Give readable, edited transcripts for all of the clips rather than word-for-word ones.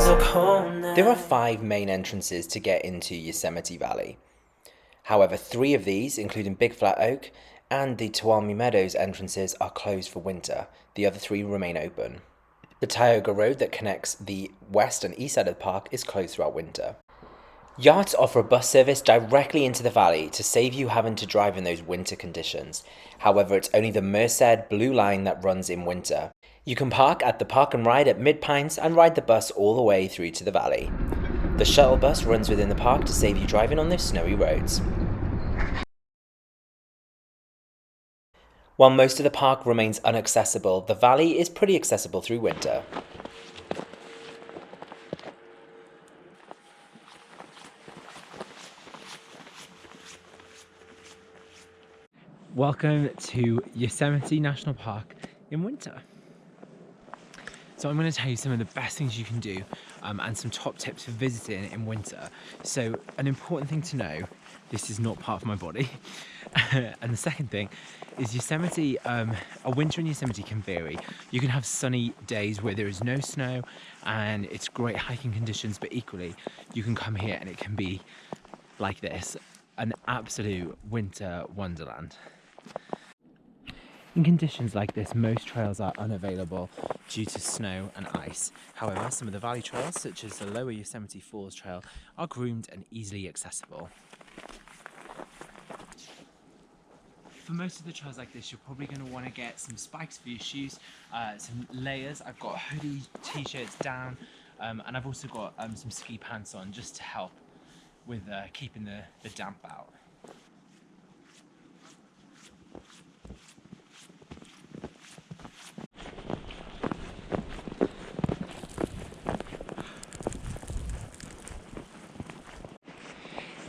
so cold now. There are 5 main entrances to get into Yosemite Valley. However, 3 of these, including Big Flat Oak and the Tuolumne Meadows entrances, are closed for winter. The other 3 remain open. The Tioga Road that connects the west and east side of the park is closed throughout winter. Yachts offer a bus service directly into the valley to save you having to drive in those winter conditions. However, it's only the Merced Blue Line that runs in winter. You can park at the Park and Ride at Mid-Pines and ride the bus all the way through to the valley. The shuttle bus runs within the park to save you driving on those snowy roads. While most of the park remains inaccessible, the valley is pretty accessible through winter. Welcome to Yosemite National Park in winter. So I'm going to tell you some of the best things you can do and some top tips for visiting in winter. So an important thing to know, this is not part of my body. And the second thing is Yosemite, a winter in Yosemite can vary. You can have sunny days where there is no snow and it's great hiking conditions, but equally you can come here and it can be like this, an absolute winter wonderland. In conditions like this, most trails are unavailable due to snow and ice. However, some of the valley trails, such as the Lower Yosemite Falls Trail, are groomed and easily accessible. For most of the trails like this, you're probably going to want to get some spikes for your shoes, some layers. I've got hoodie, t-shirts down, and I've also got some ski pants on just to help with keeping the damp out.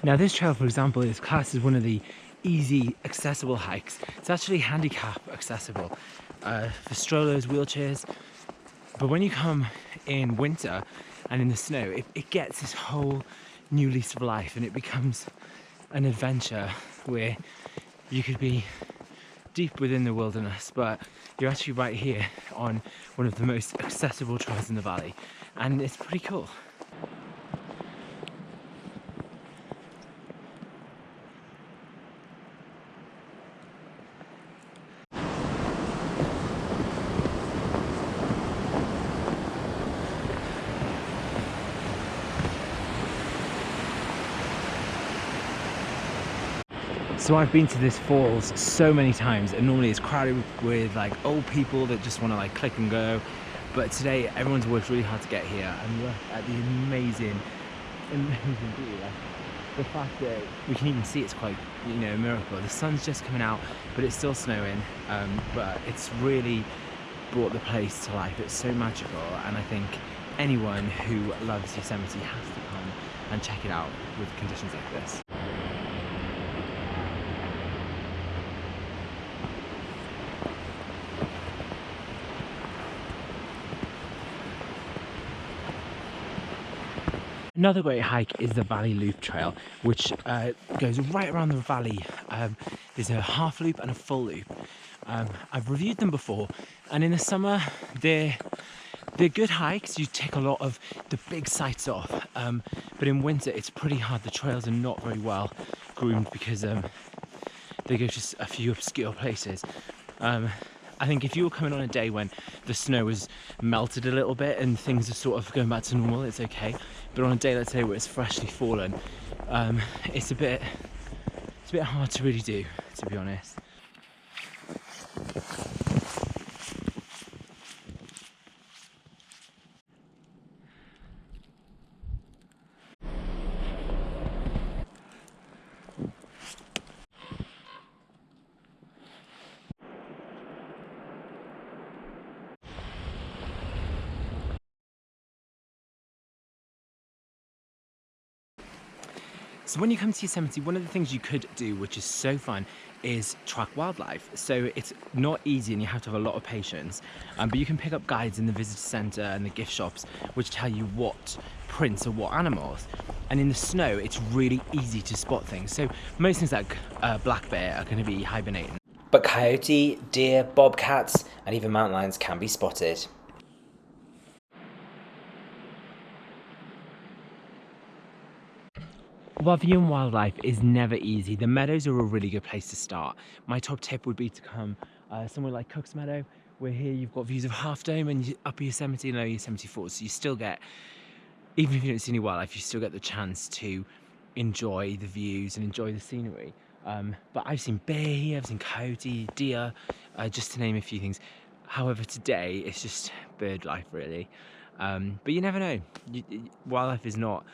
Now this trail, for example, is classed as one of the easy accessible hikes. It's actually handicap accessible for strollers, wheelchairs, but when you come in winter and in the snow, it gets this whole new lease of life and it becomes an adventure where you could be deep within the wilderness, but you're actually right here on one of the most accessible trails in the valley, and it's pretty cool. So I've been to this falls so many times, and normally it's crowded with like old people that just want to like click and go, but today everyone's worked really hard to get here, and look at the amazing view. The fact that we can even see it's quite, you know, a miracle. The sun's just coming out, but it's still snowing, but it's really brought the place to life. It's so magical, and I think anyone who loves Yosemite has to come and check it out with conditions like this. Another great hike is the Valley Loop Trail, which goes right around the valley. There's a half loop and a full loop. I've reviewed them before, and in the summer they're good hikes. You take a lot of the big sites off, but in winter it's pretty hard. The trails are not very well groomed because they go to a few obscure places. I think if you were coming on a day when the snow has melted a little bit and things are sort of going back to normal, it's okay. But on a day, let's say, where it's freshly fallen, it's a bit hard to really do, to be honest. So when you come to Yosemite, one of the things you could do, which is so fun, is track wildlife. So it's not easy and you have to have a lot of patience, but you can pick up guides in the visitor center and the gift shops which tell you what prints are what animals. And in the snow, it's really easy to spot things. So most things like black bear are going to be hibernating. But coyote, deer, bobcats, and even mountain lions can be spotted. While viewing wildlife is never easy, the meadows are a really good place to start. My top tip would be to come somewhere like Cook's Meadow, where here you've got views of Half Dome and Upper Yosemite and Lower Yosemite Falls. So you still get, even if you don't see any wildlife, you still get the chance to enjoy the views and enjoy the scenery. But I've seen bear here, I've seen coyote, deer, just to name a few things. However, today it's just bird life really. But you never know. Wildlife is not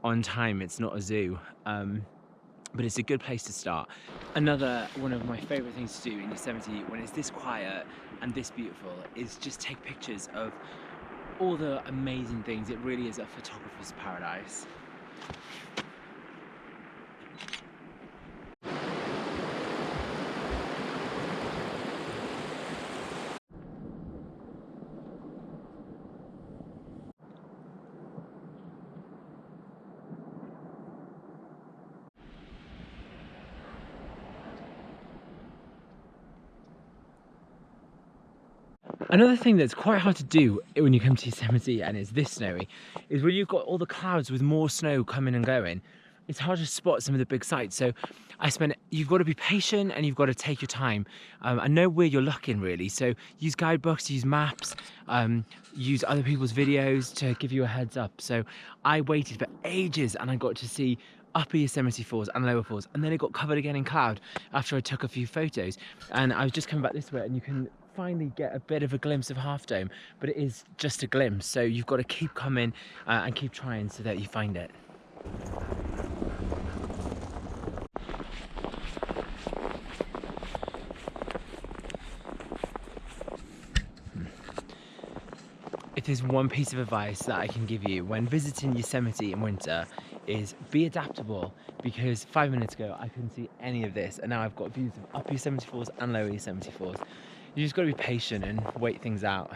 on time, it's not a zoo, but it's a good place to start. Another one of my favorite things to do in Yosemite when it's this quiet and this beautiful is just take pictures of all the amazing things. It really is a photographer's paradise. Another thing that's quite hard to do when you come to Yosemite and it's this snowy is when you've got all the clouds with more snow coming and going, it's hard to spot some of the big sights. So you've got to be patient and you've got to take your time and know where you're looking really. So use guidebooks, use maps, use other people's videos to give you a heads up. So I waited for ages and I got to see Upper Yosemite Falls and Lower Falls, and then it got covered again in cloud after I took a few photos. And I was just coming back this way and you can finally get a bit of a glimpse of Half Dome, but it is just a glimpse, so you've got to keep coming and keep trying so that you find it. If there's one piece of advice that I can give you when visiting Yosemite in winter, is be adaptable, because 5 minutes ago I couldn't see any of this and now I've got views of Upper Yosemite Falls and Lower Yosemite Falls. You just got to be patient and wait things out.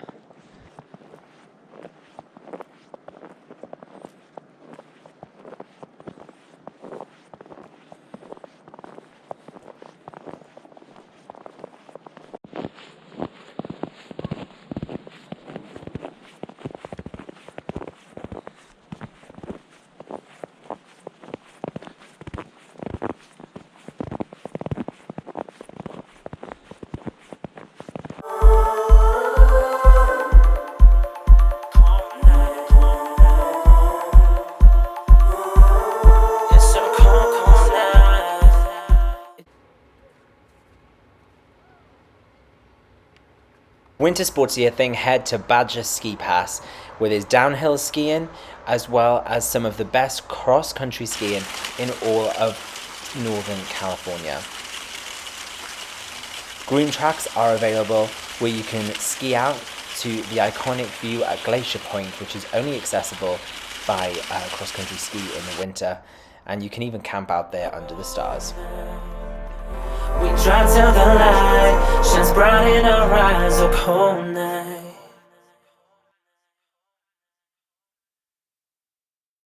Winter sports here, then head to Badger Ski Pass with its downhill skiing as well as some of the best cross-country skiing in all of Northern California. Green tracks are available where you can ski out to the iconic view at Glacier Point, which is only accessible by cross-country ski in the winter, and you can even camp out there under the stars. We drive till the light shines bright in our eyes, a cold night.